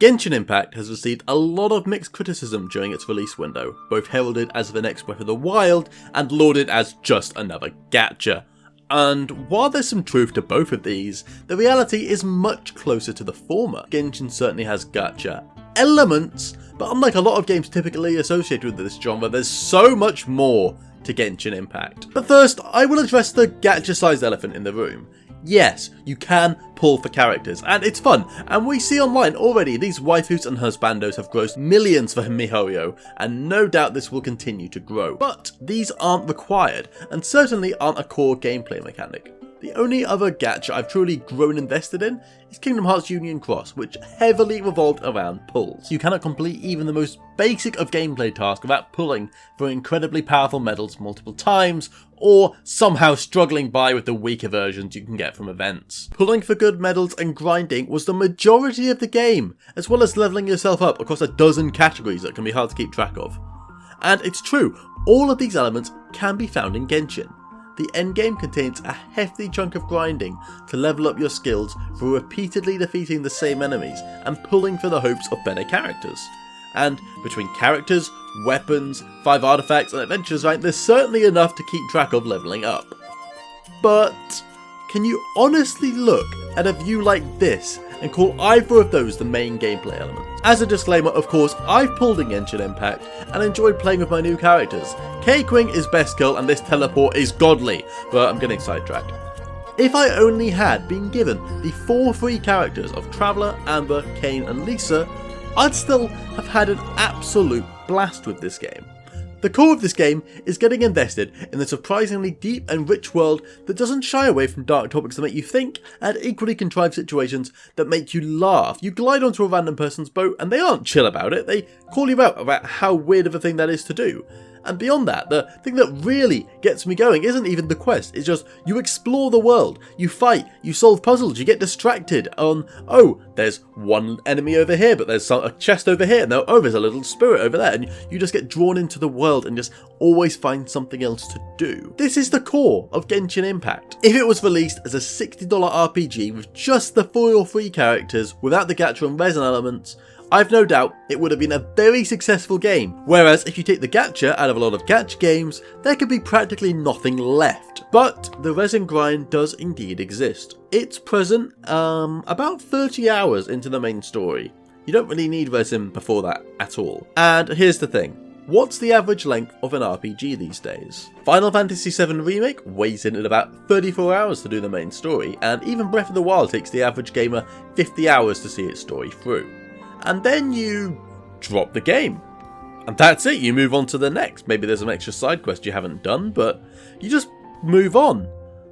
Genshin Impact has received a lot of mixed criticism during its release window, both heralded as the next Breath of the Wild and lauded as just another gACHA. And while there's some truth to both of these, the reality is much closer to the former. Genshin certainly has gACHA elements, but unlike a lot of games typically associated with this genre, there's so much more to Genshin Impact. But first, I will address the gACHA-sized elephant in the room. Yes, you can pull for characters, and it's fun, and we see online already these waifus and husbandos have grossed millions for miHoYo, and no doubt this will continue to grow. But these aren't required, and certainly aren't a core gameplay mechanic. The only other gACHA I've truly grown invested in is Kingdom Hearts Union Cross, which heavily revolved around pulls. You cannot complete even the most basic of gameplay tasks without pulling for incredibly powerful medals multiple times, or somehow struggling by with the weaker versions you can get from events. Pulling for good medals and grinding was the majority of the game, as well as leveling yourself up across a dozen categories that can be hard to keep track of. And it's true, all of these elements can be found in Genshin. The endgame contains a hefty chunk of grinding to level up your skills through repeatedly defeating the same enemies and pulling for the hopes of better characters. And between characters, weapons, 5 artifacts and adventures rank, there's certainly enough to keep track of leveling up. But can you honestly look at a view like this and call either of those the main gameplay elements? As a disclaimer, of course, I've pulled in Genshin Impact and enjoyed playing with my new characters. K-Queen is best girl and this teleport is godly, but I'm getting sidetracked. If I only had been given the 4 free characters of Traveler, Amber, Kain and Lisa, I'd still have had an absolute blast with this game. The core of this game is getting invested in the surprisingly deep and rich world that doesn't shy away from dark topics that make you think, and equally contrived situations that make you laugh. You glide onto a random person's boat and they aren't chill about it, they call you out about how weird of a thing that is to do. And beyond that, the thing that really gets me going isn't even the quest, it's just you explore the world, you fight, you solve puzzles, you get distracted on, oh, there's one enemy over here, but there's a chest over here, and oh, there's a little spirit over there, and you just get drawn into the world and just always find something else to do. This is the core of Genshin Impact. If it was released as a $60 RPG with just the 4 free characters, without the gACHA and resin elements, I've no doubt it would have been a very successful game, whereas if you take the gACHA out of a lot of gACHA games, there could be practically nothing left. But the resin grind does indeed exist. It's present about 30 hours into the main story. You don't really need resin before that at all. And here's the thing. What's the average length of an RPG these days? Final Fantasy VII Remake weighs in at about 34 hours to do the main story, and even Breath of the Wild takes the average gamer 50 hours to see its story through. And then you drop the game. And that's it, you move on to the next. Maybe there's an extra side quest you haven't done, but you just move on.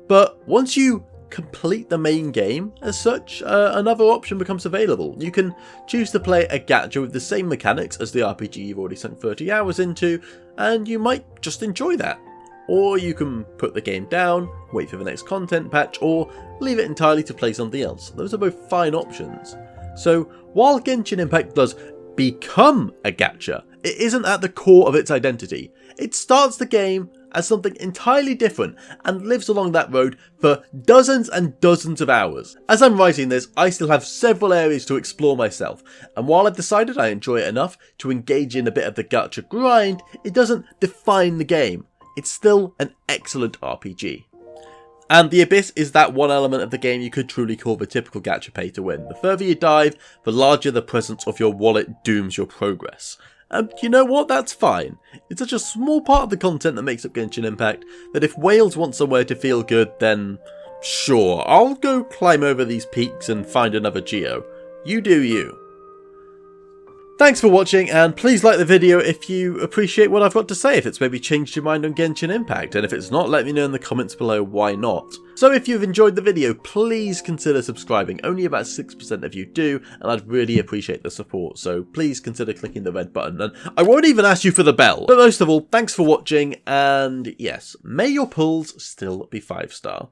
But once you complete the main game, as such, another option becomes available. You can choose to play a gACHA with the same mechanics as the RPG you've already sunk 30 hours into, and you might just enjoy that. Or you can put the game down, wait for the next content patch, or leave it entirely to play something else. Those are both fine options. So while Genshin Impact does become a gACHA, it isn't at the core of its identity. It starts the game as something entirely different and lives along that road for dozens and dozens of hours. As I'm writing this, I still have several areas to explore myself, and while I've decided I enjoy it enough to engage in a bit of the gACHA grind, it doesn't define the game. It's still an excellent RPG. And the Abyss is that one element of the game you could truly call the typical gACHA pay to win. The further you dive, the larger the presence of your wallet dooms your progress. And you know what, that's fine. It's such a small part of the content that makes up Genshin Impact that if whales want somewhere to feel good, then sure, I'll go climb over these peaks and find another geo. You do you. Thanks for watching, and please like the video if you appreciate what I've got to say, if it's maybe changed your mind on Genshin Impact, and if it's not, let me know in the comments below why not. So if you've enjoyed the video, please consider subscribing. Only about 6% of you do, and I'd really appreciate the support, so please consider clicking the red button, and I won't even ask you for the bell. But most of all, thanks for watching, and yes, may your pulls still be 5-star.